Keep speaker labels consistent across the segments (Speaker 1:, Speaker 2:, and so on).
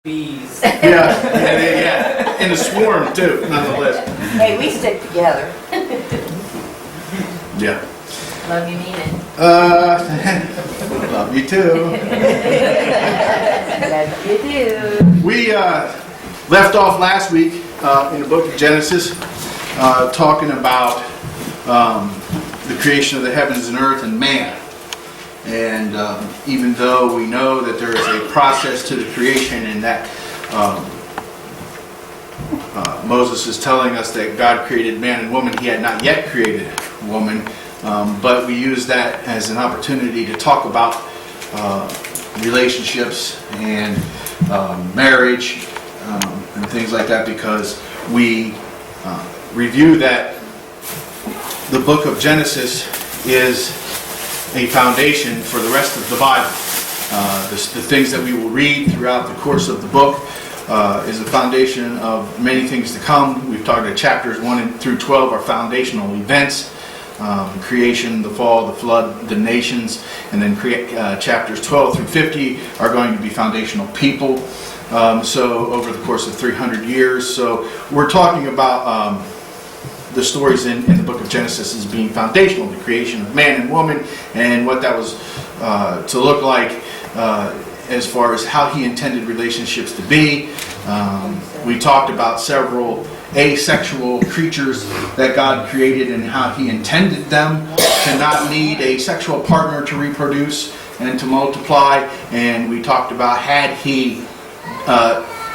Speaker 1: Bees.
Speaker 2: Yeah. In a swarm too, nonetheless.
Speaker 3: Hey, we stick together.
Speaker 2: Yeah.
Speaker 3: Love you, mean it.
Speaker 2: Love you too.
Speaker 3: Love you do.
Speaker 2: We left off last week in the book of Genesis talking about the creation of the heavens and earth and man. And even though we know that there is a process to the creation and that Moses is telling us that God created man and woman, he had not yet created woman. But we use that as an opportunity to talk about relationships and marriage and things like that, because we review that the book of Genesis is a foundation for the rest of the Bible. The things that we will read throughout the course of the book is a foundation of many things to come. We've talked about chapters 1 through 12 are foundational events. Creation, the fall, the flood, the nations, and then chapters 12 through 50 are going to be foundational people. So over the course of 300 years. So we're talking about the stories in the book of Genesis as being foundational, the creation of man and woman, and what that was to look like as far as how he intended relationships to be. We talked about several asexual creatures that God created and how he intended them to not need a sexual partner to reproduce and to multiply. And we talked about had he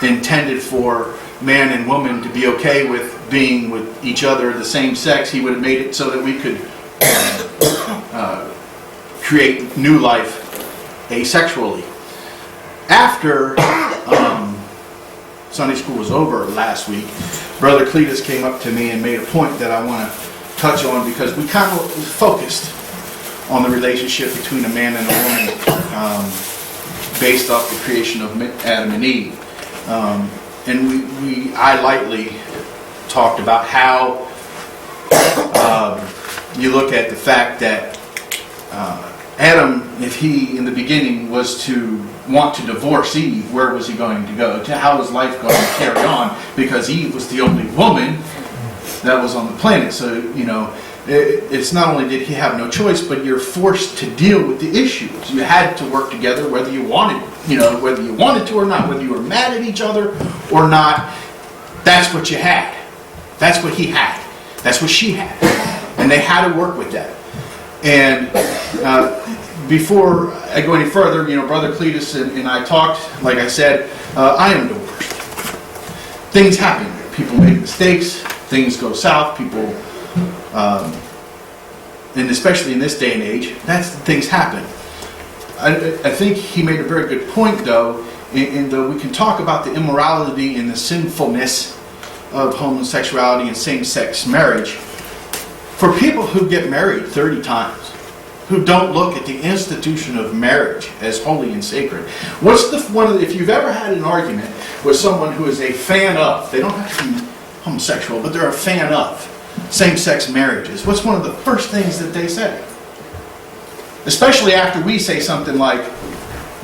Speaker 2: intended for man and woman to be okay with being with each other the same sex, he would have made it so that we could create new life asexually. After Sunday school was over last week, Brother Cletus came up to me and made a point that I want to touch on, because we kind of focused on the relationship between a man and a woman based off the creation of Adam and Eve. And I lightly talked about how you look at the fact that Adam, if he in the beginning was to want to divorce Eve, where was he going to go? How was life going to carry on? Because Eve was the only woman that was on the planet. So, you know, it's not only did he have no choice, but you're forced to deal with the issues. You had to work together whether you wanted, whether you wanted to or not, whether you were mad at each other or not. That's what you had. That's what he had. That's what she had. And they had to work with that. And before I go any further, Brother Cletus and I talked, like I said, I am divorced. Things happen. People make mistakes. Things go south. People, and especially in this day and age, things happen. I think he made a very good point, though, in that we can talk about the immorality and the sinfulness of homosexuality and same-sex marriage for people who get married 30 times, who don't look at the institution of marriage as holy and sacred. What's if you've ever had an argument with someone who is a fan of, they don't have to be homosexual, but they're a fan of same-sex marriages, what's one of the first things that they say? Especially after we say something like,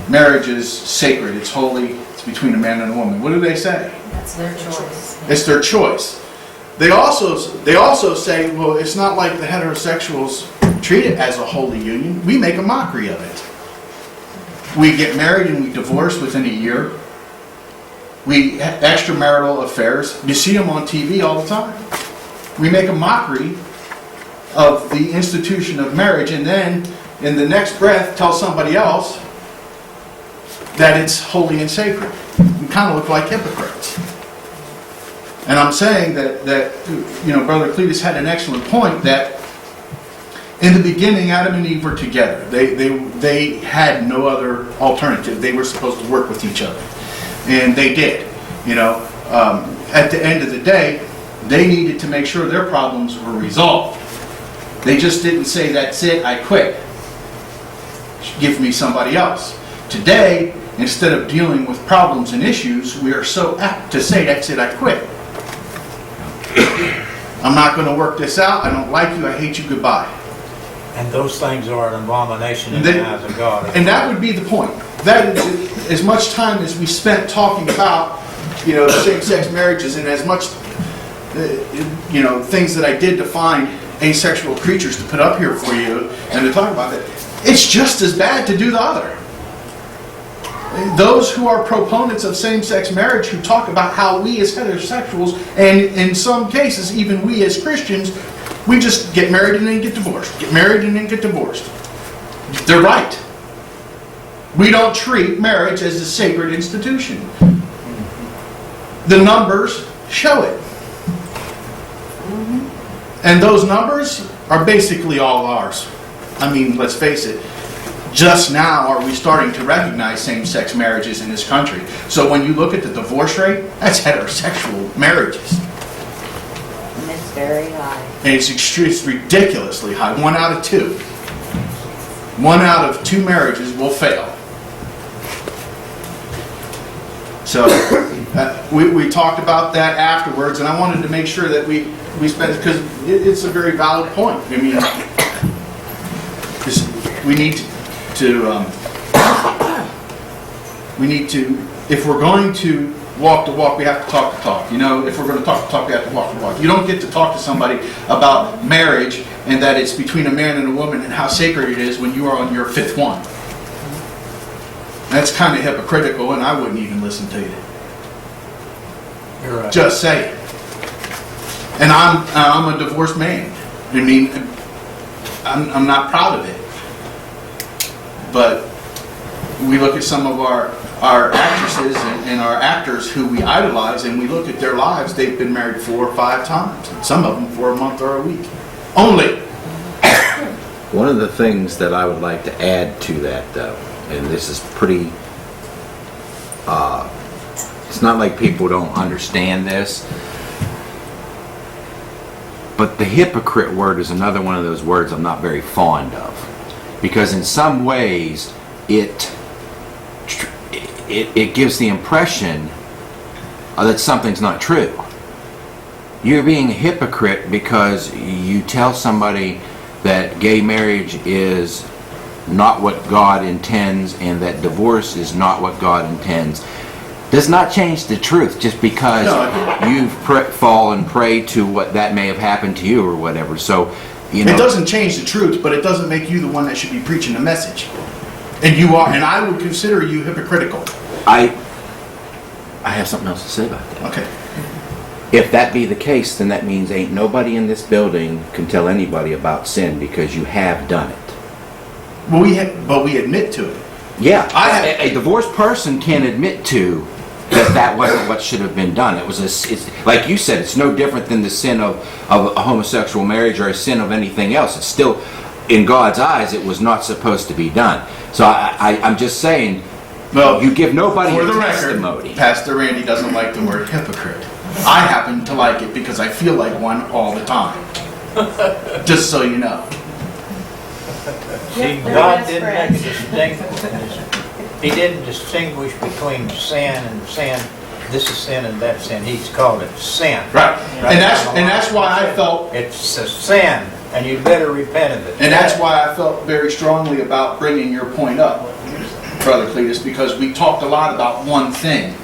Speaker 2: marriage is sacred, it's holy, it's between a man and a woman. What do they say?
Speaker 3: That's their choice.
Speaker 2: It's their choice. They also say, well, it's not like the heterosexuals treat it as a holy union. We make a mockery of it. We get married and we divorce within a year. We have extramarital affairs. You see them on TV all the time. We make a mockery of the institution of marriage, and then in the next breath tell somebody else that it's holy and sacred. We kind of look like hypocrites. And I'm saying that Brother Cletus had an excellent point that in the beginning, Adam and Eve were together. They had no other alternative. They were supposed to work with each other. And they did. At the end of the day, they needed to make sure their problems were resolved. They just didn't say, that's it, I quit. Give me somebody else. Today, instead of dealing with problems and issues, we are so apt to say, that's it, I quit. I'm not going to work this out. I don't like you. I hate you. Goodbye.
Speaker 1: And those things are an abomination in the eyes of God.
Speaker 2: And that would be the point. that as much time as we spent talking about, same-sex marriages, and as much, things that I did to find asexual creatures to put up here for you and to talk about it, it's just as bad to do the other. Those who are proponents of same-sex marriage, who talk about how we as heterosexuals, and in some cases even we as Christians, we just get married and then get divorced. Get married and then get divorced. They're right. We don't treat marriage as a sacred institution. The numbers show it. And those numbers are basically all ours. I mean, let's face it. Just now are we starting to recognize same-sex marriages in this country. So when you look at the divorce rate, that's heterosexual marriages.
Speaker 3: And it's very high.
Speaker 2: And it's ridiculously high. 1 out of 2. 1 out of 2 marriages will fail. So we talked about that afterwards, and I wanted to make sure that we spent, because it's a very valid point. I mean, we need to, if we're going to walk the walk, we have to talk the talk. If we're going to talk the talk, we have to walk the walk. You don't get to talk to somebody about marriage and that it's between a man and a woman and how sacred it is when you are on your 5th one. That's kind of hypocritical, and I wouldn't even listen to you.
Speaker 1: You're right.
Speaker 2: Just say it. And I'm a divorced man. I mean, I'm not proud of it. But we look at some of our actresses and our actors who we idolize, and we look at their lives. They've been married 4 or 5 times, and some of them for a month or a week. Only.
Speaker 4: One of the things that I would like to add to that, though, and this is pretty, it's not like people don't understand this, but the hypocrite word is another one of those words I'm not very fond of. Because in some ways, it gives the impression that something's not true. You're being a hypocrite because you tell somebody that gay marriage is not what God intends and that divorce is not what God intends. Does not change the truth just because you've fallen prey to what that may have happened to you or whatever. So,
Speaker 2: It doesn't change the truth, but it doesn't make you the one that should be preaching the message. And you are, and I would consider you hypocritical.
Speaker 4: I have something else to say about that.
Speaker 2: Okay.
Speaker 4: If that be the case, then that means ain't nobody in this building can tell anybody about sin because you have done it.
Speaker 2: Well, we admit to it.
Speaker 4: Yeah, a divorced person can admit to that wasn't what should have been done. It's like you said, it's no different than the sin of a homosexual marriage or a sin of anything else. It's still, in God's eyes, it was not supposed to be done. So I'm just saying,
Speaker 2: Well,
Speaker 4: you give nobody
Speaker 2: for
Speaker 4: a
Speaker 2: the
Speaker 4: testimony.
Speaker 2: record, Pastor Randy doesn't like the word hypocrite. I happen to like it because I feel like one all the time. Just so you know.
Speaker 1: See, God didn't make a distinction. He didn't distinguish between sin and sin. This is sin and that sin. He's called it sin.
Speaker 2: Right. And that's why I felt,
Speaker 1: It's a sin, and you better repent of it.
Speaker 2: and that's why I felt very strongly about bringing your point up, Brother Cletus, because we talked a lot about one thing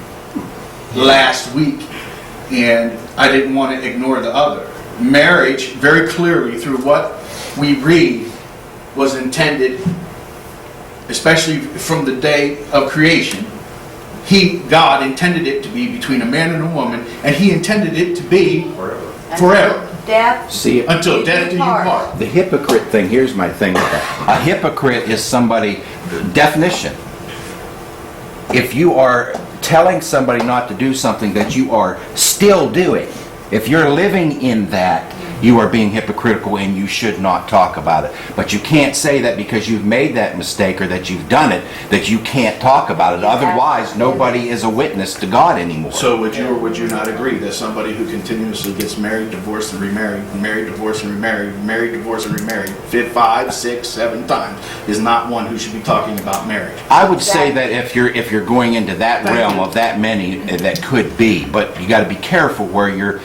Speaker 2: last week, and I didn't want to ignore the other. Marriage, very clearly through what we read, was intended, especially from the day of creation. God intended it to be between a man and a woman, and He intended it to be forever.
Speaker 3: Death.
Speaker 4: See,
Speaker 2: Until death do you part.
Speaker 4: the hypocrite thing, here's my thing with that. A hypocrite is somebody, definition. If you are telling somebody not to do something that you are still doing, if you're living in that, you are being hypocritical and you should not talk about it. But you can't say that because you've made that mistake or that you've done it, that you can't talk about it. Otherwise, nobody is a witness to God anymore.
Speaker 2: So would you or would you not agree that somebody who continuously gets married, divorced, and remarried, married, divorced, and remarried, married, divorced, and remarried, 5, 6, 7 times, is not one who should be talking about marriage?
Speaker 4: I would say that if you're going into that realm of that many, that could be, but you got to be careful where you're.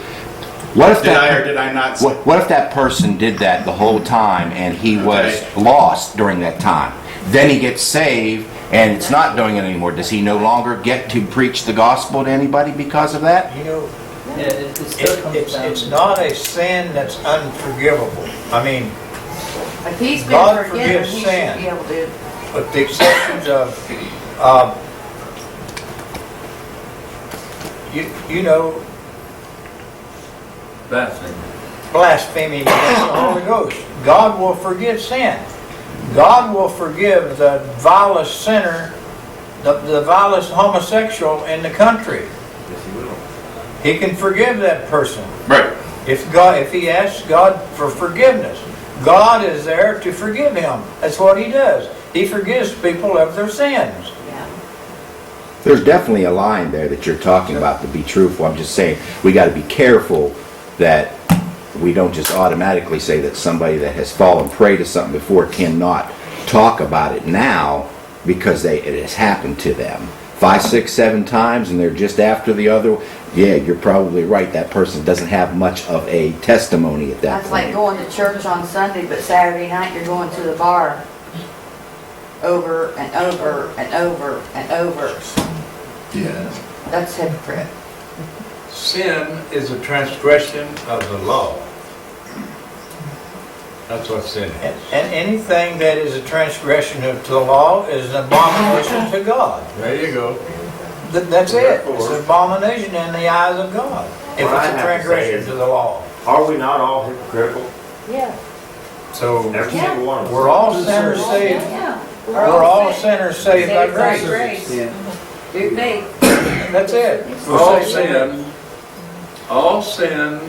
Speaker 4: What if
Speaker 2: Did I or did I not say?
Speaker 4: What if that person did that the whole time and he was lost during that time? Then he gets saved and it's not doing it anymore, does he no longer get to preach the gospel to anybody because of that?
Speaker 1: You know,
Speaker 5: Yeah, it still comes down
Speaker 1: it's
Speaker 5: to-
Speaker 1: not a sin that's unforgivable. I mean,
Speaker 3: If he's been
Speaker 1: God
Speaker 3: forgiven,
Speaker 1: forgives
Speaker 3: he
Speaker 1: sin.
Speaker 3: should be able to.
Speaker 1: with the exceptions of, you know, blasphemy against the Holy Ghost. God will forgive sin. God will forgive the vilest sinner, the vilest homosexual in the country. He can forgive that person.
Speaker 2: Right.
Speaker 1: If he asks God for forgiveness, God is there to forgive him. That's what he does. He forgives people of their sins.
Speaker 3: Yeah.
Speaker 4: There's definitely a line there that you're talking about, to be truthful. I'm just saying, we got to be careful that we don't just automatically say that somebody that has fallen prey to something before cannot talk about it now because it has happened to them 5, 6, 7 times and they're just after the other. Yeah, you're probably right. That person doesn't have much of a testimony at that
Speaker 3: That's like
Speaker 4: point.
Speaker 3: going to church on Sunday, but Saturday night you're going to the bar over and over and over and over.
Speaker 2: Yeah.
Speaker 3: That's hypocrite.
Speaker 6: Sin is a transgression of the law. That's what sin is.
Speaker 1: And anything that is a transgression of the law is an abomination to God.
Speaker 6: There you go.
Speaker 1: That's it. It's an abomination in the eyes of God. If
Speaker 7: What I
Speaker 1: it's a
Speaker 7: have to say
Speaker 1: transgression
Speaker 7: is-
Speaker 1: to the law.
Speaker 7: Are we not all hypocritical?
Speaker 3: Yeah.
Speaker 1: So
Speaker 7: Every
Speaker 3: Yeah.
Speaker 7: single one of us.
Speaker 1: we're all sinners saved.
Speaker 3: Yeah.
Speaker 1: We're all sinners saved by grace.
Speaker 3: Through faith.
Speaker 1: That's it.
Speaker 6: All sin, all sin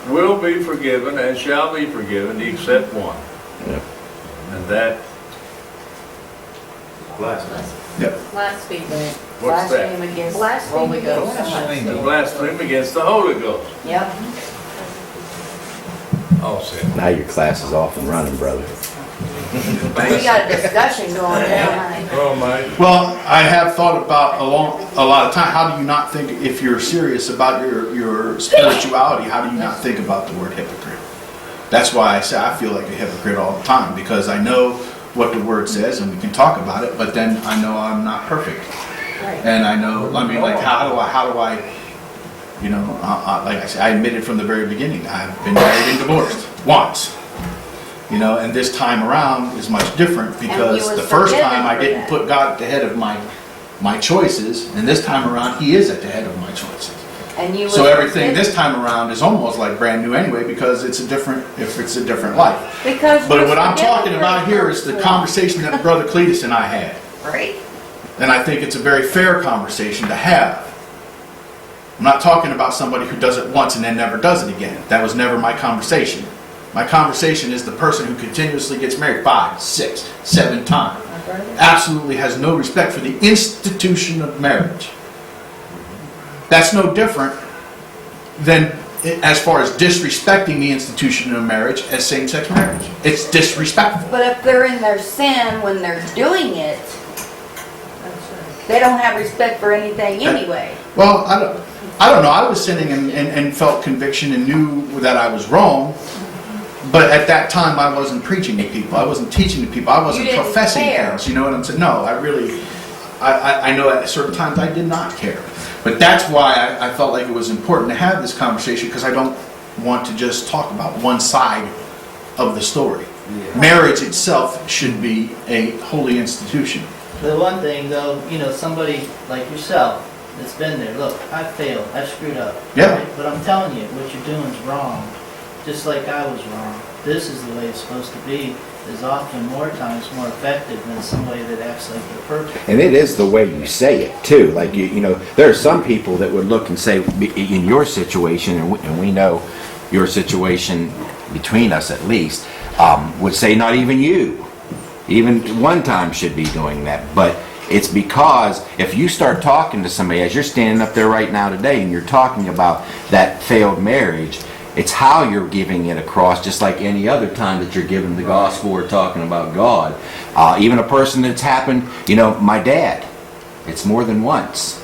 Speaker 6: will be forgiven and shall be forgiven except one.
Speaker 4: Yeah.
Speaker 6: And that,
Speaker 2: Yep.
Speaker 8: Blasphemy.
Speaker 6: what's that?
Speaker 3: Blaspheme against
Speaker 8: Blaspheme
Speaker 3: Holy
Speaker 8: against
Speaker 3: Ghost.
Speaker 6: The blasphemy against the Holy Ghost.
Speaker 3: Yep.
Speaker 6: All sin.
Speaker 4: Now your class is off and running, brother.
Speaker 3: We got a discussion going now, honey.
Speaker 6: Oh, Mike.
Speaker 2: Well, I have thought about a lot of time. How do you not think, if you're serious about your spirituality, how do you not think about the word hypocrite? That's why I say I feel like a hypocrite all the time, because I know what the word says and we can talk about it, but then I know I'm not perfect. And I know, I mean, like, how do I, you know, like I said, I admitted from the very beginning, I've been married and divorced once. You know, and this time around is much different because
Speaker 3: was
Speaker 2: the first
Speaker 3: forgiven
Speaker 2: time I
Speaker 3: for
Speaker 2: didn't
Speaker 3: that.
Speaker 2: put God at the head of my choices, and this time around He is at the head of my choices.
Speaker 3: And you
Speaker 2: So
Speaker 3: was
Speaker 2: everything
Speaker 3: forgiven
Speaker 2: this time around is almost like brand new anyway, because it's a different life.
Speaker 3: Because
Speaker 2: But
Speaker 3: you
Speaker 2: what
Speaker 3: was
Speaker 2: I'm talking
Speaker 3: forgiven
Speaker 2: about
Speaker 3: for
Speaker 2: here is the
Speaker 3: first
Speaker 2: conversation that Brother Cletus and I had.
Speaker 3: Right?
Speaker 2: And I think it's a very fair conversation to have. I'm not talking about somebody who does it once and then never does it again. That was never my conversation. My conversation is the person who continuously gets married 5, 6, 7 times. Absolutely has no respect for the institution of marriage. That's no different than, as far as disrespecting the institution of marriage, as same-sex marriage. It's disrespectful.
Speaker 3: But if they're in their sin when they're doing it, they don't have respect for anything anyway.
Speaker 2: Well, I don't know. I was sinning and felt conviction and knew that I was wrong. But at that time, I wasn't preaching to people. I wasn't teaching to people. I wasn't
Speaker 3: You didn't
Speaker 2: professing
Speaker 3: care.
Speaker 2: things. You know what I'm saying? No, I know at certain times I did not care. But that's why I felt like it was important to have this conversation, because I don't want to just talk about one side of the story. Marriage itself should be a holy institution.
Speaker 5: The one thing though, you know, somebody like yourself that's been there, look, I failed, I screwed up.
Speaker 2: Yeah.
Speaker 5: right? But I'm telling you, what you're doing is wrong. Just like I was wrong. This is the way it's supposed to be, is often more times more effective than somebody that acts like they're perfect.
Speaker 4: And it is the way you say it too. Like you know, there are some people that would look and say, in your situation, and we know your situation between us at least, would say not even you, even one time should be doing that. But it's because if you start talking to somebody, as you're standing up there right now today, and you're talking about that failed marriage, it's how you're giving it across, just like any other time that you're giving the gospel or talking about God. Even a person that's happened, you know, my dad, it's more than once.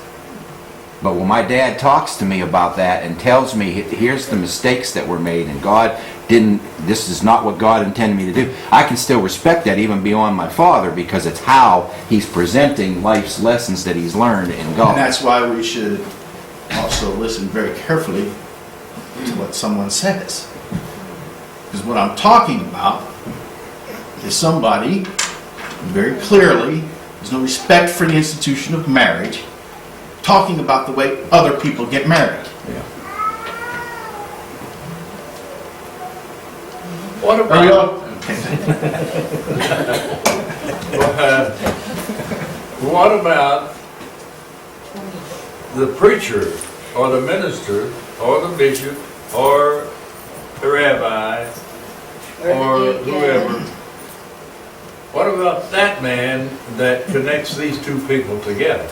Speaker 4: But when my dad talks to me about that and tells me, here's the mistakes that were made and God didn't, this is not what God intended me to do, I can still respect that even beyond my father, because it's how he's presenting life's lessons that he's learned in God.
Speaker 2: And that's why we should also listen very carefully to what someone says. Because what I'm talking about is somebody very clearly has no respect for the institution of marriage, talking about the way other people get married.
Speaker 6: What
Speaker 2: Are we all?
Speaker 6: about, what about the preacher, or the minister, or the bishop, or the rabbi, or whoever? What about that man that connects these two people together?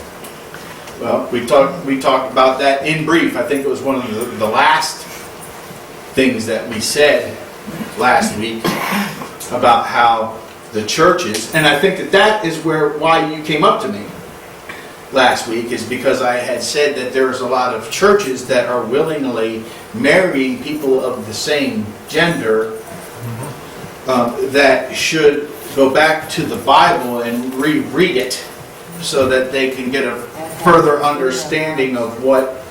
Speaker 2: Well, we talked about that in brief. I think it was one of the last things that we said last week about how the churches, and I think that is why you came up to me last week, is because I had said that there's a lot of churches that are willingly marrying people of the same gender that should go back to the Bible and reread it so that they can get a further understanding of what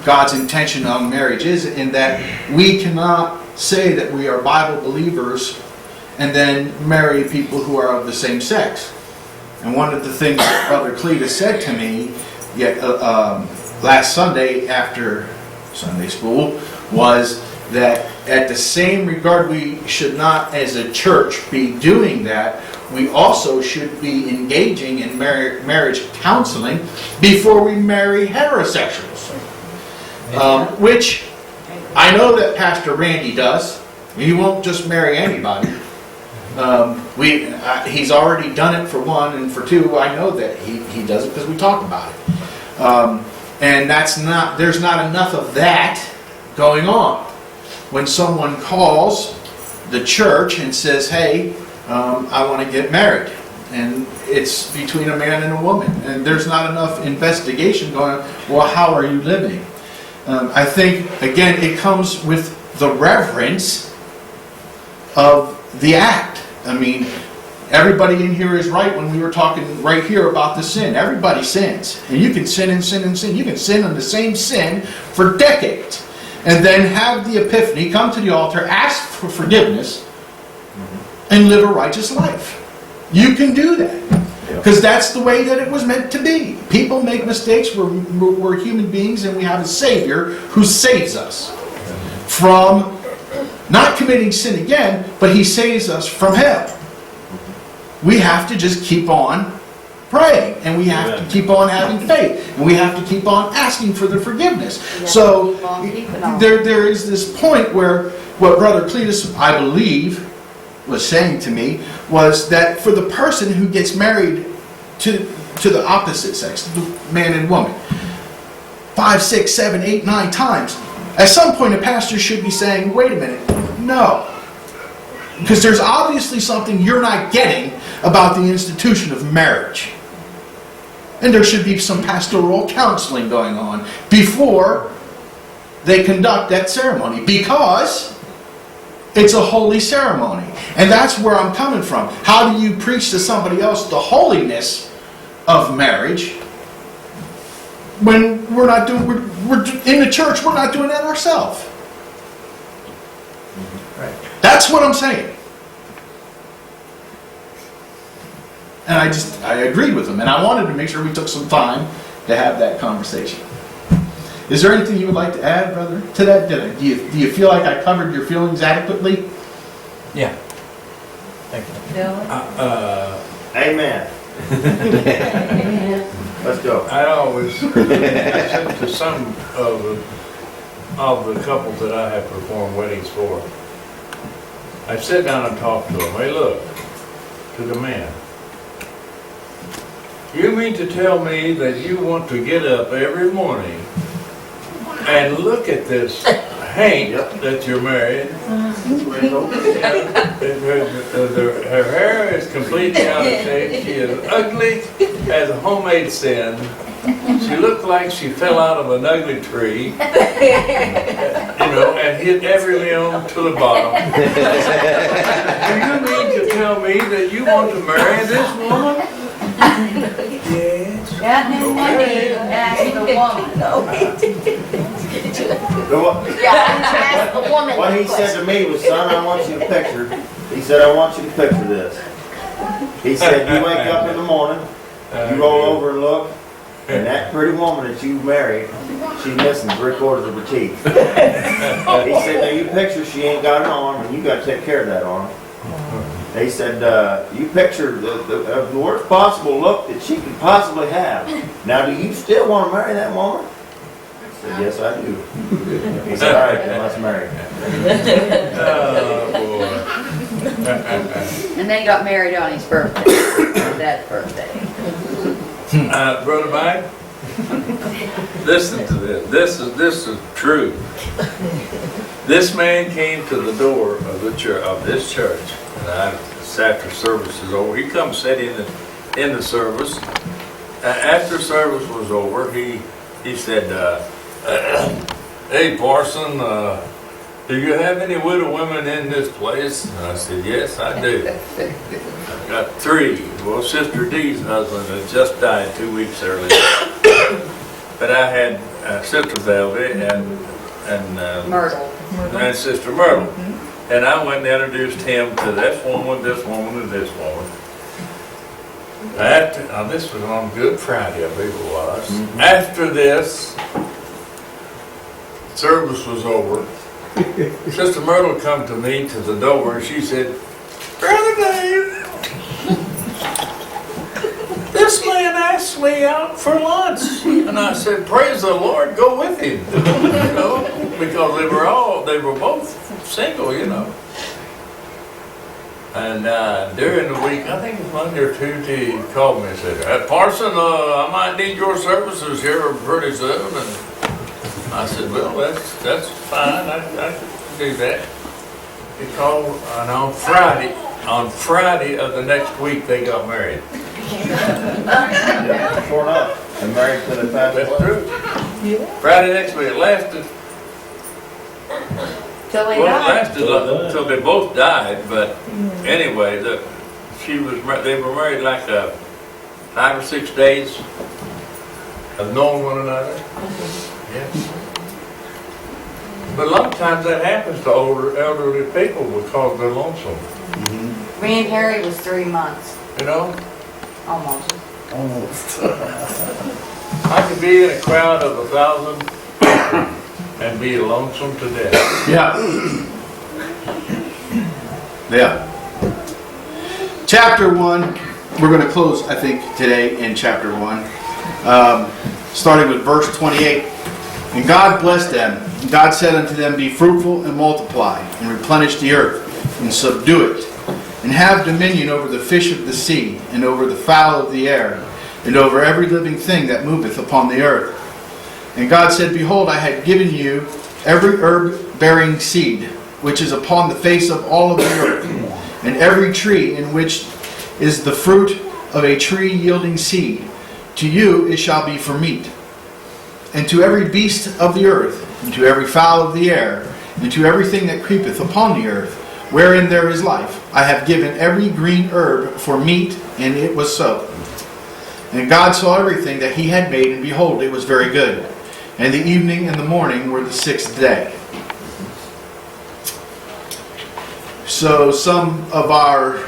Speaker 2: God's intention on marriage is, and that we cannot say that we are Bible believers and then marry people who are of the same sex. And one of the things that Brother Cletus said to me last Sunday after Sunday school was that at the same regard we should not as a church be doing that, we also should be engaging in marriage counseling before we marry heterosexuals. Which I know that Pastor Randy does. He won't just marry anybody. He's already done it for one, and for two, I know that he does it because we talk about it. And there's not enough of that going on. When someone calls the church and says, hey, I want to get married, and it's between a man and a woman, and there's not enough investigation going on, well, how are you living? I think, again, it comes with the reverence of the act. I mean, everybody in here is right when we were talking right here about the sin. Everybody sins. And you can sin and sin and sin. You can sin on the same sin for decades. And then have the epiphany, come to the altar, ask for forgiveness, and live a righteous life. You can do that. Because that's the way that it was meant to be. People make mistakes. We're human beings, and we have a Savior who saves us from not committing sin again, but He saves us from hell. We have to just keep on praying, and we have to keep on having faith, and we have to keep on asking for the forgiveness. So there is this point where what Brother Cletus, I believe, was saying to me was that for the person who gets married to the opposite sex, the man and woman, 5, 6, 7, 8, 9 times, at some point a pastor should be saying, wait a minute, no. Because there's obviously something you're not getting about the institution of marriage. And there should be some pastoral counseling going on before they conduct that ceremony, because it's a holy ceremony. And that's where I'm coming from. How do you preach to somebody else the holiness of marriage when we're not doing, we're in the church, we're not doing that ourselves?
Speaker 1: Right.
Speaker 2: That's what I'm saying. And I agreed with him, and I wanted to make sure we took some time to have that conversation. Is there anything you would like to add, brother, to that? Do you feel like I covered your feelings adequately?
Speaker 1: Yeah. Thank you.
Speaker 7: Amen. Let's go.
Speaker 6: I always listen to some of the couples that I have performed weddings for. I sit down and talk to them. Hey, look, to the man. You mean to tell me that you want to get up every morning and look at this Hank that you're married? Her hair is completely out of shape. She is ugly as a homemade sin. She looked like she fell out of an ugly tree, you know, and hit every limb to the bottom. Do you mean to tell me that you want to marry this woman? Yes.
Speaker 3: Yeah, no money, ask the woman.
Speaker 7: The what-
Speaker 8: Yeah, ask the woman.
Speaker 7: What
Speaker 8: the
Speaker 7: he said to me was, son, I want you to picture, he said, I want you to picture this. He said, you wake up in the morning, you roll over and look, and that pretty woman that you married, she's missing 3/4 of her teeth. He said, now you picture she ain't got an arm, and you gotta take care of that arm. He said, you picture the worst possible look that she could possibly have. Now, do you still want to marry that woman? I said, yes, I do. He said, all right, then let's marry.
Speaker 6: Oh, boy.
Speaker 3: And they got married on his birthday, his dad's birthday.
Speaker 6: Brother Mike, listen to this. This is true. This man came to the door of the church, of this church, and after service is over, he come sit in the service. After service was over, he said, "Hey parson, do you have any widow women in this place?" And I said, "Yes, I do. I've got 3. Well, Sister Dee's husband had just died 2 weeks earlier. But I had Sister Velvet and
Speaker 3: Myrtle.
Speaker 6: Sister Myrtle. And I went and introduced him to this woman, and this woman. This was on Good Friday, I believe it was. After this service was over, Sister Myrtle come to me to the door and she said, "Brother Dave, this man asked me out for lunch." And I said, "Praise the Lord, go with him." You know, because they were both single, you know. And during the week, I think it was Monday or Tuesday, he called me and said, "Parson, I might need your services here pretty soon." And I said, "Well, that's fine, I can do that." He called, and on Friday of the next week, they got married.
Speaker 7: Yeah, sure enough. And married to the
Speaker 6: That's
Speaker 7: fast
Speaker 6: true. Friday next week, it lasted.
Speaker 3: Till they
Speaker 6: Well, it
Speaker 3: died.
Speaker 6: lasted until they both died, but anyway, they were married like 5 or 6 days of knowing one another. Yes. But a lot of times that happens to elderly people because they're lonesome,
Speaker 3: Me and Harry was 3 months,
Speaker 6: you know?
Speaker 3: almost.
Speaker 6: I could be in a crowd of 1,000 and be lonesome to death.
Speaker 2: Yeah. Yeah. Chapter 1, we're going to close, I think, today in chapter 1, starting with verse 28. And God blessed them. And God said unto them, Be fruitful and multiply, and replenish the earth, and subdue it, and have dominion over the fish of the sea, and over the fowl of the air, and over every living thing that moveth upon the earth. And God said, Behold, I had given you every herb-bearing seed, which is upon the face of all of the earth, and every tree in which is the fruit of a tree yielding seed. To you it shall be for meat. And to every beast of the earth, and to every fowl of the air, and to everything that creepeth upon the earth, wherein there is life, I have given every green herb for meat, and it was so. And God saw everything that he had made, and behold, it was very good. And the evening and the morning were the 6th day. So some of our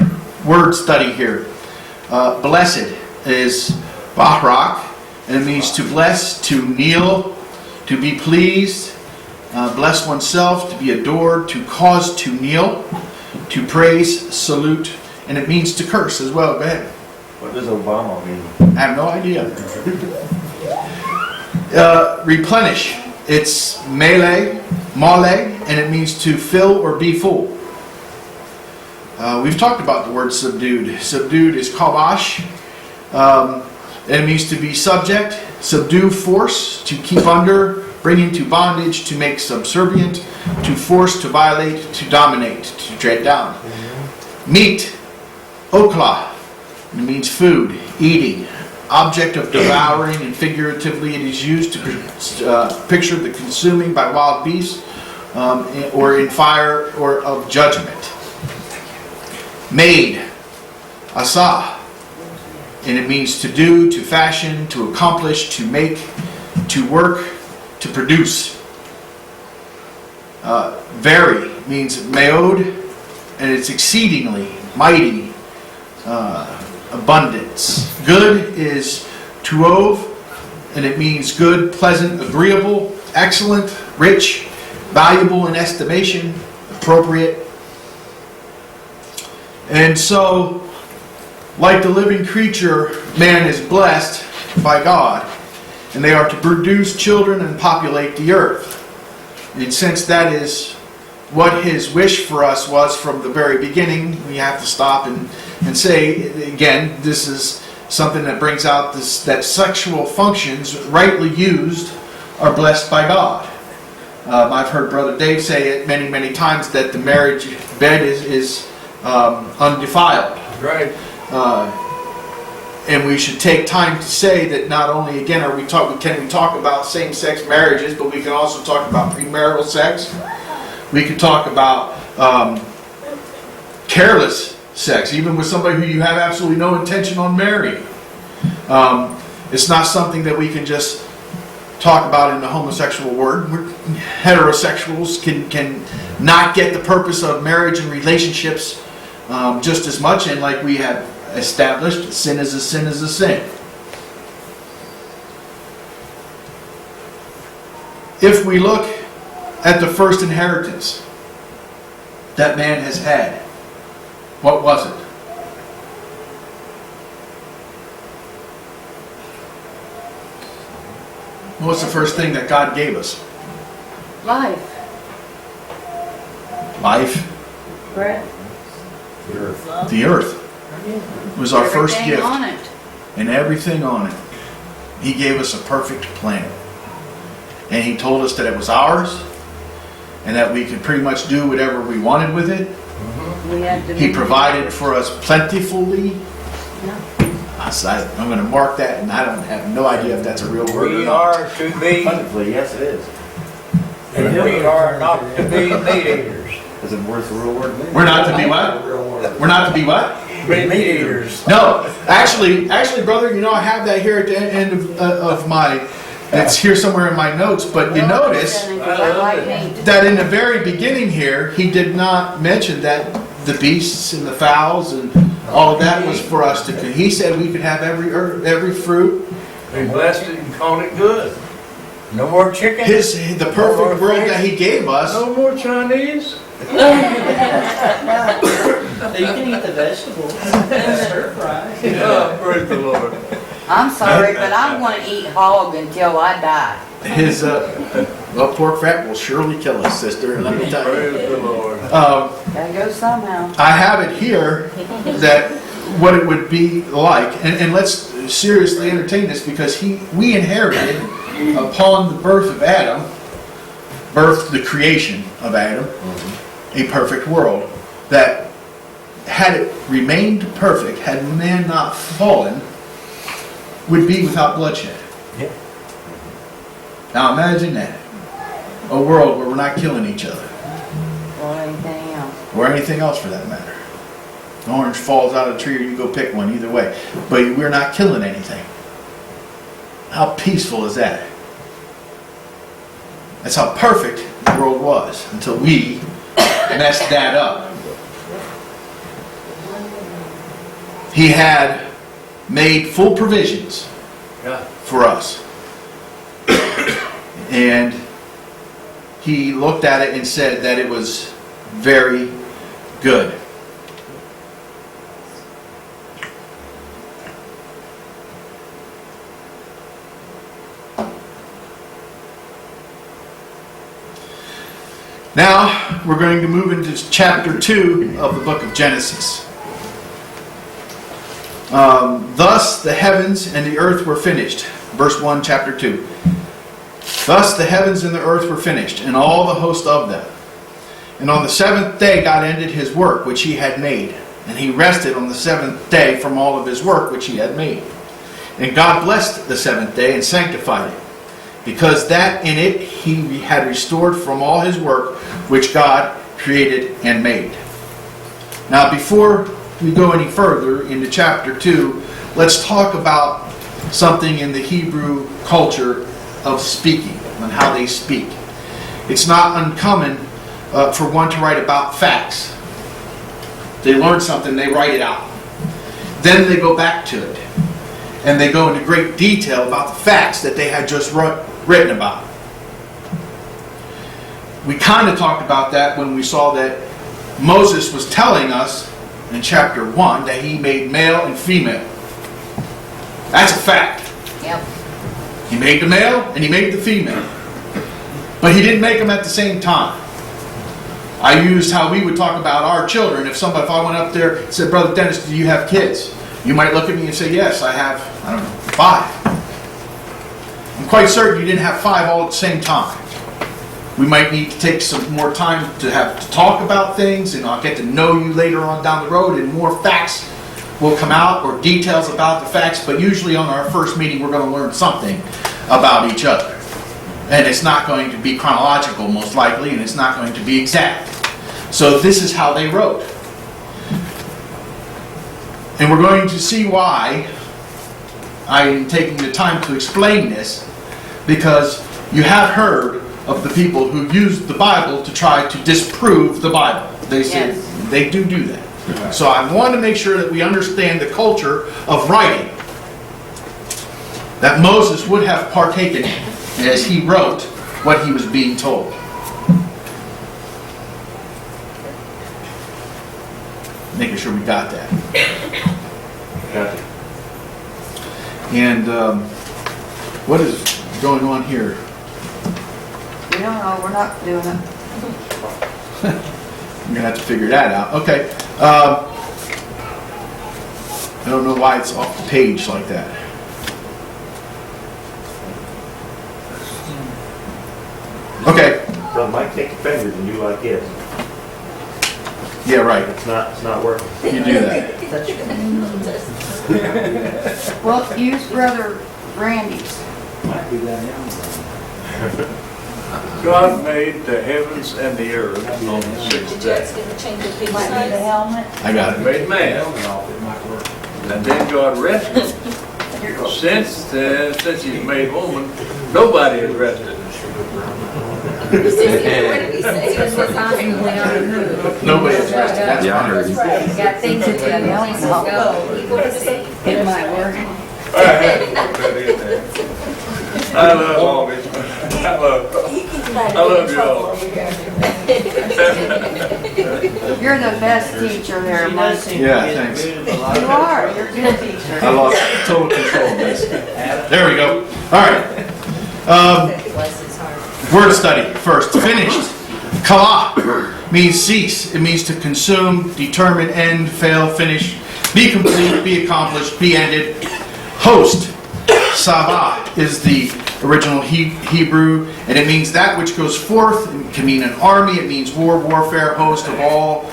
Speaker 2: word study here. Blessed is Barak, and it means to bless, to kneel, to be pleased, bless oneself, to be adored, to cause to kneel, to praise, salute, and it means to curse as well. Go ahead.
Speaker 7: What does Obama mean?
Speaker 2: I have no idea. Replenish. It's male, and it means to fill or be full. We've talked about the word subdued. Subdued is kabash. It means to be subject, subdue, force, to keep under, bring into bondage, to make subservient, to force, to violate, to dominate, to tread down. Meat, okla. It means food, eating. object of devouring, and figuratively it is used to picture the consuming by wild beasts or in fire or of judgment. Made, asa, and it means to do, to fashion, to accomplish, to make, to work, to produce. Very means meod, and it's exceedingly, mighty, abundance. Good is tuov, and it means good, pleasant, agreeable, excellent, rich, valuable in estimation, appropriate. And so, like the living creature, man is blessed by God, and they are to produce children and populate the earth. And since that is what his wish for us was from the very beginning, we have to stop and say, again, this is something that brings out this, that sexual functions, rightly used, are blessed by God. I've heard Brother Dave say it many, many times that the marriage bed is undefiled.
Speaker 6: Right.
Speaker 2: And we should take time to say that not only, again, can we talk about same-sex marriages, but we can also talk about premarital sex. We can talk about careless sex, even with somebody who you have absolutely no intention on marrying. It's not something that we can just talk about in the homosexual word. Heterosexuals can not get the purpose of marriage and relationships just as much, and like we have established, sin is a sin is a sin. If we look at the first inheritance that man has had, what was it? What's the first thing that God gave us?
Speaker 3: Life,
Speaker 2: Life.
Speaker 3: breath,
Speaker 2: The earth was our first
Speaker 3: everything
Speaker 2: gift,
Speaker 3: on it.
Speaker 2: and everything on it. He gave us a perfect planet. And he told us that it was ours, and that we could pretty much do whatever we wanted with it.
Speaker 3: We had to
Speaker 2: He provided for us plentifully.
Speaker 3: Yeah.
Speaker 2: I'm going to mark that, and I don't have no idea if that's a real word or
Speaker 1: We
Speaker 2: not.
Speaker 1: are to be,
Speaker 7: Plentifully, yes it is.
Speaker 1: and we are not to be meat eaters.
Speaker 7: Is it worth a real word?
Speaker 2: We're not to be what? We're not to be what?
Speaker 1: Meat eaters.
Speaker 2: No, actually, brother, you know, I have that here at the end of my, it's here somewhere in my notes, but you notice
Speaker 3: I like meat.
Speaker 2: that in the very beginning here, he did not mention that the beasts and the fowls and all of that was for us to, he said we could have every fruit.
Speaker 6: He blessed it and called it good.
Speaker 1: No more chicken.
Speaker 2: The perfect world that he gave us.
Speaker 6: No more Chinese?
Speaker 5: You can eat the vegetables, stir fry.
Speaker 6: Oh, praise the Lord.
Speaker 3: I'm sorry, but I'm gonna eat hog until I die.
Speaker 2: His well, pork fat will surely kill us, sister. Let me tell you.
Speaker 6: Praise the Lord.
Speaker 3: Gotta go somehow.
Speaker 2: I have it here that what it would be like, and let's seriously entertain this because we inherited upon the birth of Adam, the creation of Adam, a perfect world that had it remained perfect, had man not fallen, would be without bloodshed.
Speaker 1: Yeah.
Speaker 2: Now imagine that. A world where we're not killing each other.
Speaker 3: Or anything else.
Speaker 2: Or anything else for that matter. An orange falls out of a tree or you go pick one, either way. But we're not killing anything. How peaceful is that? That's how perfect the world was until we messed that up. He had made full provisions
Speaker 6: Yeah.
Speaker 2: for us. And he looked at it and said that it was very good. Now, we're going to move into chapter 2 of the book of Genesis. Thus the heavens and the earth were finished. Verse 1, chapter 2. Thus the heavens and the earth were finished, and all the host of them. And on the seventh day God ended his work which he had made. And he rested on the seventh day from all of his work which he had made. And God blessed the seventh day and sanctified it, because that in it he had restored from all his work which God created and made. Now, before we go any further into chapter 2, let's talk about something in the Hebrew culture of speaking and how they speak. It's not uncommon for one to write about facts. They learn something, they write it out. Then they go back to it, and they go into great detail about the facts that they had just written about. We kind of talked about that when we saw that Moses was telling us in chapter 1 that he made male and female. That's a fact.
Speaker 3: Yep.
Speaker 2: He made the male and he made the female. But he didn't make them at the same time. I used how we would talk about our children. If I went up there and said, Brother Dennis, do you have kids? You might look at me and say, yes, I have, 5. I'm quite certain you didn't have 5 all at the same time. We might need to take some more time to talk about things, and I'll get to know you later on down the road, and more facts will come out, or details about the facts, but usually on our first meeting we're going to learn something about each other. And it's not going to be chronological, most likely, and it's not going to be exact. So this is how they wrote. And we're going to see why I am taking the time to explain this, because you have heard of the people who use the Bible to try to disprove the Bible. They say they do that. So I want to make sure that we understand the culture of writing that Moses would have partaken in as he wrote what he was being told. Making sure we got that. And what is going on here?
Speaker 3: We don't know, we're not doing it.
Speaker 2: I'm going to have to figure that out. Okay. I don't know why it's off the page like that. Okay.
Speaker 7: So it might take your fingers and do like this.
Speaker 2: Yeah, right.
Speaker 7: It's not working.
Speaker 2: You do that.
Speaker 3: Well, use Brother Randy's.
Speaker 6: God made the heavens and the earth on the sixth day.
Speaker 2: I got it.
Speaker 6: Made man. And then God rested. Since he's made woman, nobody has rested.
Speaker 2: Nobody has rested. That's
Speaker 4: Yeah, I heard you.
Speaker 3: Got things to do. It might work.
Speaker 6: All right. I love all this. I love you all.
Speaker 3: You're the best teacher there,
Speaker 5: She
Speaker 3: Mike.
Speaker 5: does seem to
Speaker 2: Yeah,
Speaker 5: get
Speaker 2: thanks.
Speaker 5: rid of a lot
Speaker 3: You
Speaker 5: of
Speaker 3: are, you're a good teacher.
Speaker 2: I lost total control of this. There we go. All right. Word study first. Finished. Kala means cease. It means to consume, determine, end, fail, finish, be complete, be accomplished, be ended. Host. Sabah is the original Hebrew, and it means that which goes forth. It can mean an army. It means war, warfare, host of all,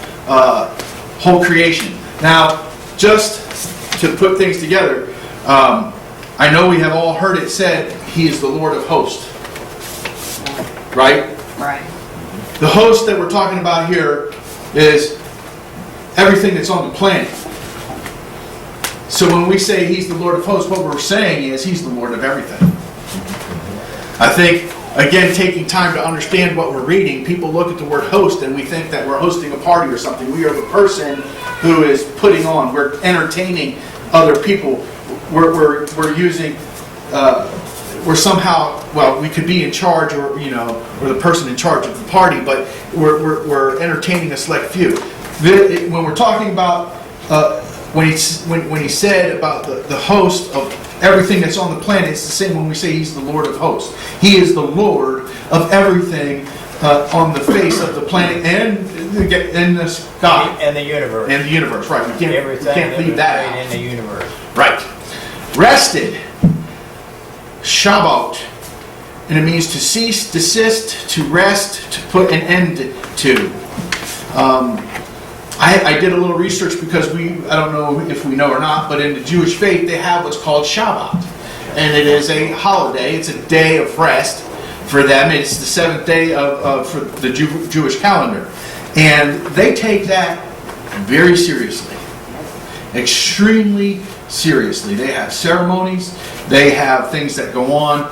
Speaker 2: whole creation. Now, just to put things together, I know we have all heard it said, He is the Lord of hosts. Right?
Speaker 3: Right.
Speaker 2: The host that we're talking about here is everything that's on the planet. So when we say He's the Lord of hosts, what we're saying is He's the Lord of everything. I think, again, taking time to understand what we're reading, people look at the word host and we think that we're hosting a party or something. We are the person who is putting on, we're entertaining other people. We're using, we're somehow, well, we could be in charge, or we're the person in charge of the party, but we're entertaining a select few. When we're talking about, when he said about the host of everything that's on the planet, it's the same when we say He's the Lord of hosts. He is the Lord of everything on the face of the planet and in the sky.
Speaker 1: And the universe.
Speaker 2: And the universe, right. We
Speaker 1: Everything
Speaker 2: can't leave that
Speaker 1: made
Speaker 2: out.
Speaker 1: in the universe.
Speaker 2: Right. Rested. Shabbat. And it means to cease, desist, to rest, to put an end to. I I did a little research because I don't know if we know or not, but in the Jewish faith they have what's called Shabbat. And it is a holiday, it's a day of rest for them. It's the seventh day for the Jewish calendar. And they take that very seriously, extremely seriously. They have ceremonies, they have things that go on.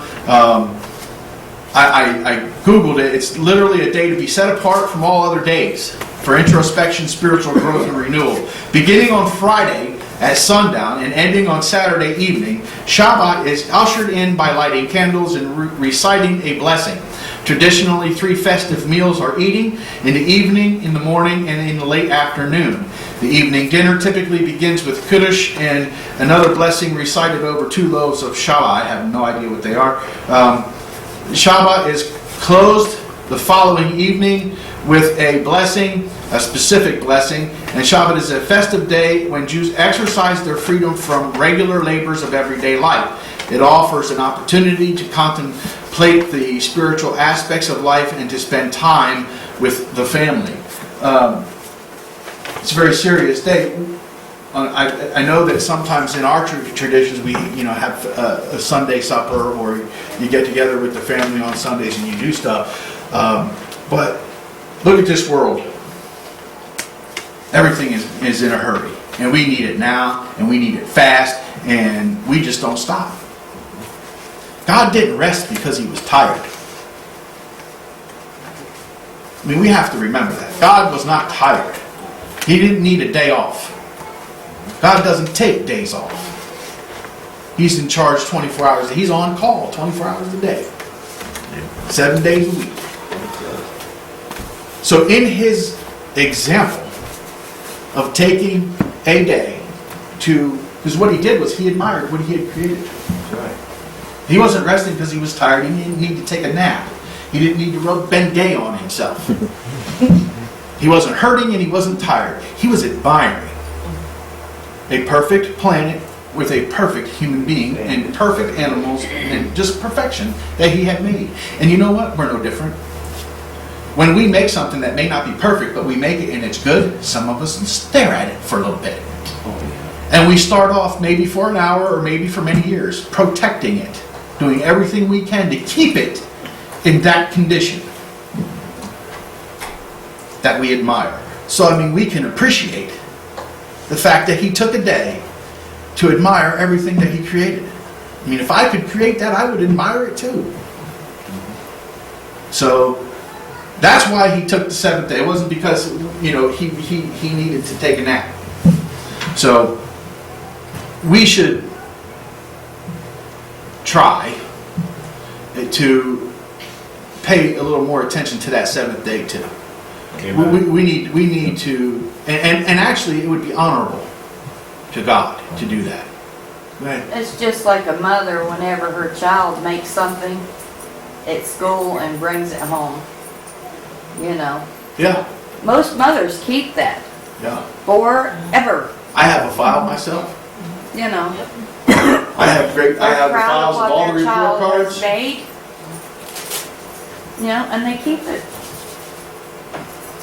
Speaker 2: I Googled it. It's literally a day to be set apart from all other days for introspection, spiritual growth, and renewal. Beginning on Friday at sundown and ending on Saturday evening, Shabbat is ushered in by lighting candles and reciting a blessing. Traditionally, 3 festive meals are eaten: in the evening, in the morning, and in the late afternoon. The evening dinner typically begins with Kiddush and another blessing recited over 2 loaves of challah. I have no idea what they are. Shabbat is closed the following evening with a blessing, a specific blessing. And Shabbat is a festive day when Jews exercise their freedom from regular labors of everyday life. It offers an opportunity to contemplate the spiritual aspects of life and to spend time with the family. It's a very serious day. I know that sometimes in our traditions we have a Sunday supper, or you get together with the family on Sundays and you do stuff. But look at this world. Everything is in a hurry. And we need it now, and we need it fast, and we just don't stop. God didn't rest because he was tired. I mean, we have to remember that. God was not tired. He didn't need a day off. God doesn't take days off. He's in charge 24 hours. He's on call 24 hours a day. 7 days a week. So in his example of taking a day to, because what he did was he admired what he had created. He wasn't resting because he was tired. He didn't need to take a nap. He didn't need to rub Bengay on himself. He wasn't hurting and he wasn't tired. He was admiring a perfect planet with a perfect human being and perfect animals and just perfection that he had made. And you know what? We're no different. When we make something that may not be perfect, but we make it and it's good, some of us stare at it for a little bit. And we start off maybe for an hour or maybe for many years, protecting it, doing everything we can to keep it in that condition that we admire. So, I mean, we can appreciate the fact that he took a day to admire everything that he created. I mean, if I could create that, I would admire it too. So, that's why he took the 7th day. It wasn't because, he needed to take a nap. So, we should try to pay a little more attention to that 7th day too. We need to, and actually it would be honorable to God to do that. Go ahead.
Speaker 3: It's just like a mother whenever her child makes something at school and brings it home.
Speaker 2: Yeah,
Speaker 3: Most mothers keep that
Speaker 2: yeah.
Speaker 3: forever.
Speaker 2: I have a file myself. I have the
Speaker 3: They're proud
Speaker 2: files
Speaker 3: of
Speaker 2: of
Speaker 3: what
Speaker 2: all the
Speaker 3: their
Speaker 2: report
Speaker 3: child has
Speaker 2: cards.
Speaker 3: made. And they keep it.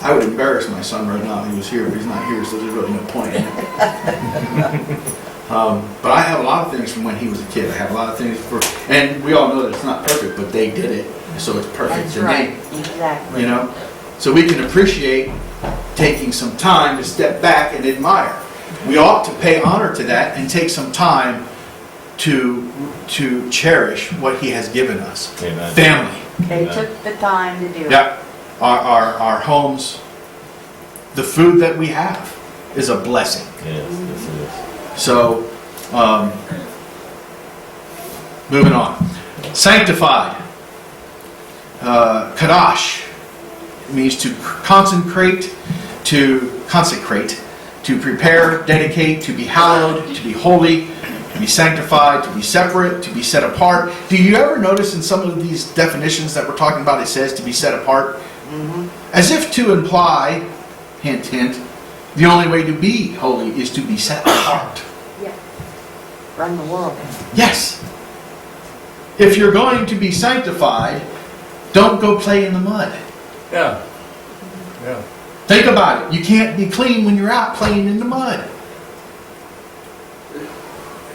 Speaker 2: I would embarrass my son right now if he was here, but he's not here, so there's really no point in it. But I have a lot of things from when he was a kid. I have a lot of things and we all know that it's not perfect, but they did it, so it's perfect
Speaker 3: That's
Speaker 2: to
Speaker 3: right,
Speaker 2: me.
Speaker 3: exactly.
Speaker 2: So we can appreciate taking some time to step back and admire. We ought to pay honor to that and take some time to cherish what he has given us.
Speaker 6: Amen.
Speaker 2: Family.
Speaker 3: They took the time to do it.
Speaker 2: Yeah. Our homes, the food that we have is a blessing.
Speaker 6: Yes, this is.
Speaker 2: So, moving on. Sanctified. Kadash means to consecrate, to prepare, dedicate, to be hallowed, to be holy, to be sanctified, to be separate, to be set apart. Do you ever notice in some of these definitions that we're talking about, it says to be set apart? As if to imply, hint, hint, the only way to be holy is to be set apart.
Speaker 3: Run the world.
Speaker 2: Yes. If you're going to be sanctified, don't go play in the mud.
Speaker 6: Yeah. Yeah.
Speaker 2: Think about it. You can't be clean when you're out playing in the mud.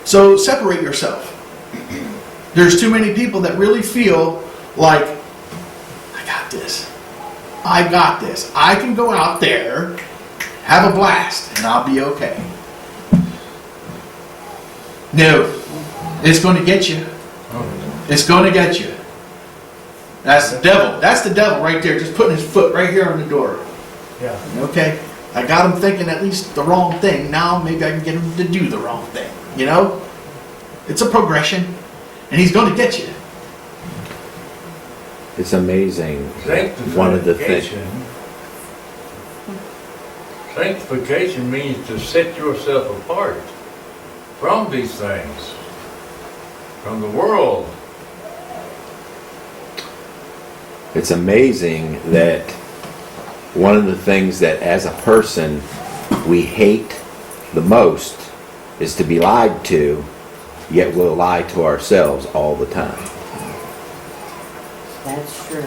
Speaker 2: So separate yourself. There's too many people that really feel like, I got this. I got this. I can go out there, have a blast, and I'll be okay. No. It's going to get you. It's going to get you. That's the devil. That's the devil right there, just putting his foot right here on the door.
Speaker 1: Yeah.
Speaker 2: Okay? I got him thinking at least the wrong thing. Now maybe I can get him to do the wrong thing. You know? It's a progression. And he's going to get you.
Speaker 4: It's amazing. One of the things.
Speaker 6: Sanctification means to set yourself apart from these things, from the world.
Speaker 4: It's amazing that one of the things that as a person we hate the most is to be lied to, yet we'll lie to ourselves all the time.
Speaker 3: That's true.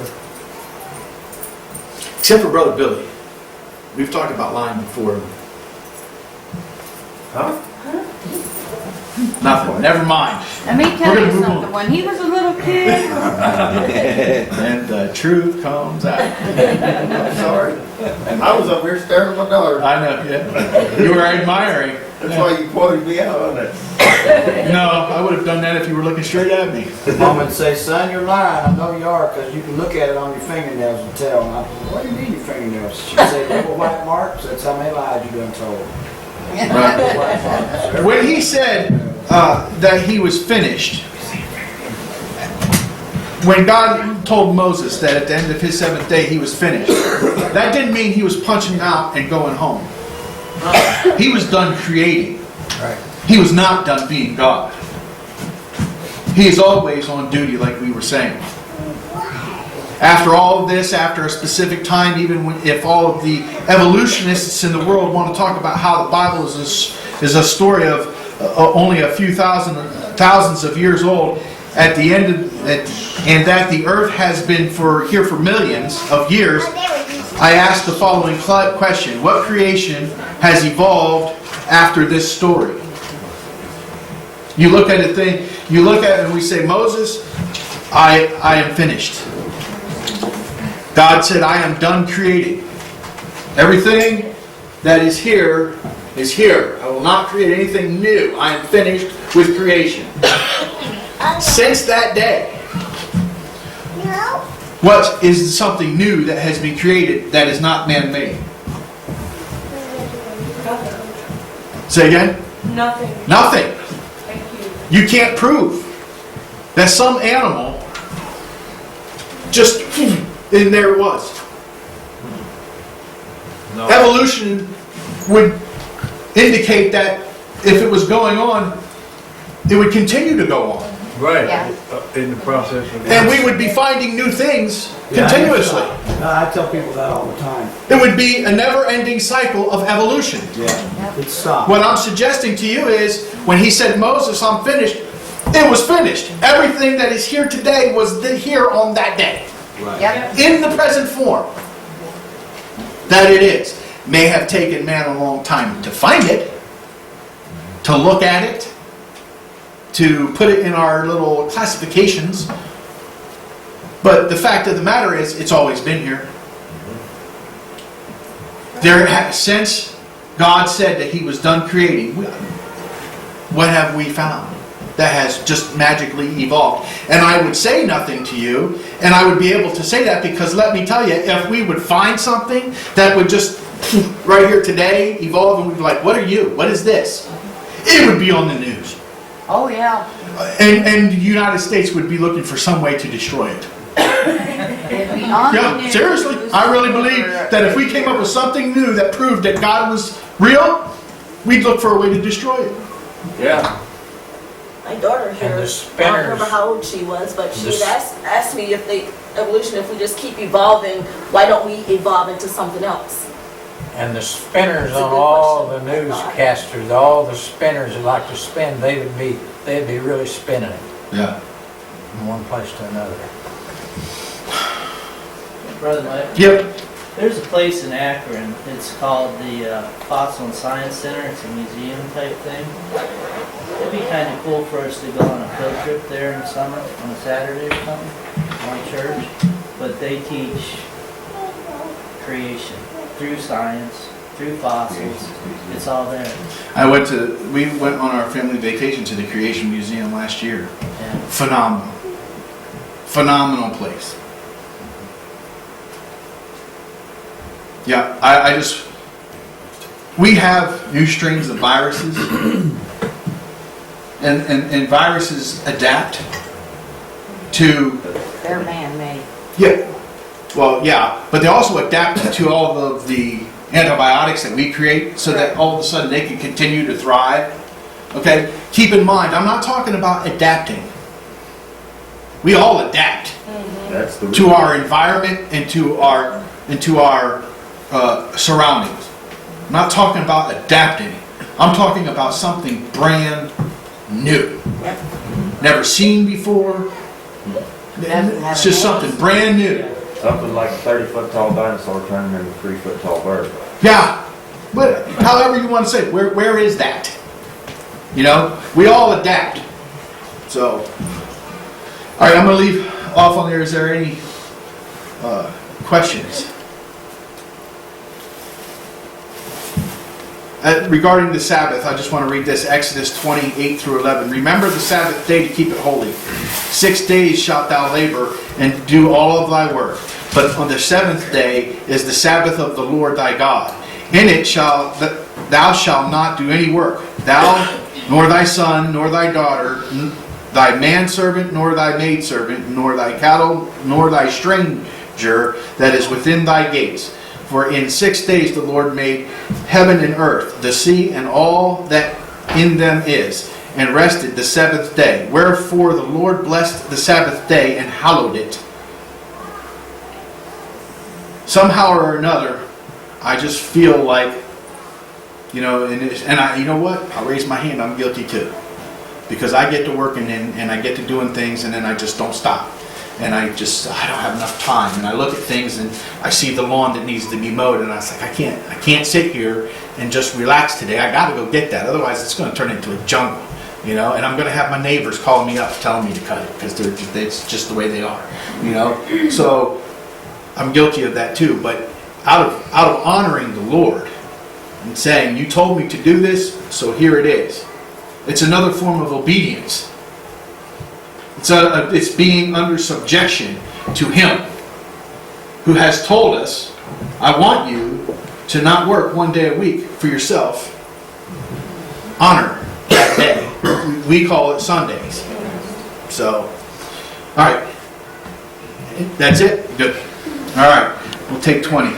Speaker 2: Except for Brother Billy. We've talked about lying before.
Speaker 7: Huh?
Speaker 2: Nothing. Never mind.
Speaker 3: Let me tell
Speaker 2: We're gonna
Speaker 3: you
Speaker 2: move
Speaker 3: something.
Speaker 2: on.
Speaker 3: When he was a little kid,
Speaker 2: And the truth comes out.
Speaker 7: I'm sorry. I was up here staring at my daughter.
Speaker 2: I know, yeah. You were admiring.
Speaker 7: That's why you quoted me out on it.
Speaker 2: No, I would have done that if you were looking straight at me.
Speaker 9: Mom would say, son, you're lying. I know you are, because you can look at it on your fingernails and tell. And I said, what do you mean your fingernails? She'd say, little white marks. That's how many lies you done told.
Speaker 2: When he said that he was finished, when God told Moses that at the end of his seventh day he was finished, that didn't mean he was punching out and going home. He was done creating. He was not done being God. He is always on duty, like we were saying. After all of this, after a specific time, even if all of the evolutionists in the world want to talk about how the Bible is a story of only a few thousands of years old, at the end of, and that the earth has been here for millions of years, I ask the following question: what creation has evolved after this story? You look at a thing, you look at it and we say, Moses, I am finished. God said, I am done creating. Everything that is here is here. I will not create anything new. I am finished with creation. Since that day, what is something new that has been created that is not man-made? Say again?
Speaker 8: Nothing.
Speaker 2: Nothing.
Speaker 8: Thank you.
Speaker 2: You can't prove that some animal just, and there it was.
Speaker 6: No.
Speaker 2: Evolution would indicate that if it was going on, it would continue to go on.
Speaker 6: Right,
Speaker 3: Yeah.
Speaker 6: in the process of...
Speaker 2: And we would be finding new things continuously.
Speaker 9: I tell people that all the time.
Speaker 2: It would be a never-ending cycle of evolution.
Speaker 9: Yeah. It stopped.
Speaker 2: What I'm suggesting to you is, when he said, Moses, I'm finished, it was finished. Everything that is here today was here on that day.
Speaker 3: yep.
Speaker 2: In the present form that it is. May have taken man a long time to find it, to look at it, to put it in our little classifications. But the fact of the matter is, it's always been here. Since God said that He was done creating, what have we found that has just magically evolved? And I would say nothing to you, and I would be able to say that because, let me tell you, if we would find something that would just right here today evolve, and we'd be like, what are you? What is this? It would be on the news.
Speaker 3: Oh, yeah.
Speaker 2: And the United States would be looking for some way to destroy it.
Speaker 3: It'd be on the
Speaker 2: Yeah,
Speaker 3: news.
Speaker 2: seriously. I really believe that if we came up with something new that proved that God was real, we'd look for a way to destroy it.
Speaker 6: Yeah.
Speaker 8: My daughter
Speaker 1: And
Speaker 8: here,
Speaker 1: the
Speaker 8: I don't
Speaker 1: spinners.
Speaker 8: remember how old she was, but she
Speaker 1: The
Speaker 8: had asked me if evolution, if we just keep evolving, why don't we evolve into something else?
Speaker 1: And the spinners
Speaker 8: That's a
Speaker 1: on
Speaker 8: good
Speaker 1: all the
Speaker 8: question.
Speaker 1: newscasters, all the spinners that like to spin, they'd be really spinning it
Speaker 2: Yeah.
Speaker 1: from one place to another.
Speaker 5: Brother Mike,
Speaker 2: Yep.
Speaker 5: There's a place in Akron, it's called the Fossil and Science Center, it's a museum type thing. It'd be kind of cool for us to go on a field trip there in the summer, on a Saturday or something, on church. But they teach creation through science, through fossils, it's all there.
Speaker 2: We went on our family vacation to the Creation Museum last year.
Speaker 5: Yeah.
Speaker 2: Phenomenal place. Yeah, we have new strains of viruses, and viruses adapt to,
Speaker 3: They're man-made.
Speaker 2: but they also adapt to all of the antibiotics that we create so that all of a sudden they can continue to thrive. Okay? Keep in mind, I'm not talking about adapting. We all adapt
Speaker 7: That's the
Speaker 2: to our environment and to our surroundings. I'm not talking about adapting. I'm talking about something brand new. Never seen before. It's just something brand new.
Speaker 7: something like a 30-foot tall dinosaur turning into a 3-foot tall bird.
Speaker 2: Yeah, but however you want to say it, where is that? You know, we all adapt. So, all right, I'm going to leave off on there. Is there any questions? Regarding the Sabbath, I just want to read this, Exodus 28 through 11. Remember the Sabbath day to keep it holy. 6 days shalt thou labor and do all of thy work. But on the 7th day is the Sabbath of the Lord thy God. In it thou shalt not do any work, thou, nor thy son, nor thy daughter, thy manservant, nor thy maidservant, nor thy cattle, nor thy stranger that is within thy gates. For in 6 days the Lord made heaven and earth, the sea, and all that in them is, and rested the 7th day. Wherefore the Lord blessed the Sabbath day and hallowed it. Somehow or another, I just feel like, you know, you know what? I'll raise my hand. I'm guilty too, because I get to working and I get to doing things, and then I just don't stop. And I don't have enough time. And I look at things and I see the lawn that needs to be mowed, and I was like, I can't sit here and just relax today. I got to go get that. Otherwise, it's going to turn into a jungle, you know. And I'm going to have my neighbors calling me up, telling me to cut it because it's just the way they are, you know. So I'm guilty of that too. But out of honoring the Lord and saying, "You told me to do this, so here it is." It's another form of obedience. It's being under subjection to Him, who has told us, I want you to not work 1 day a week for yourself. Honor that day. We call it Sundays. So, all right. That's it? Good. All right. We'll take 20.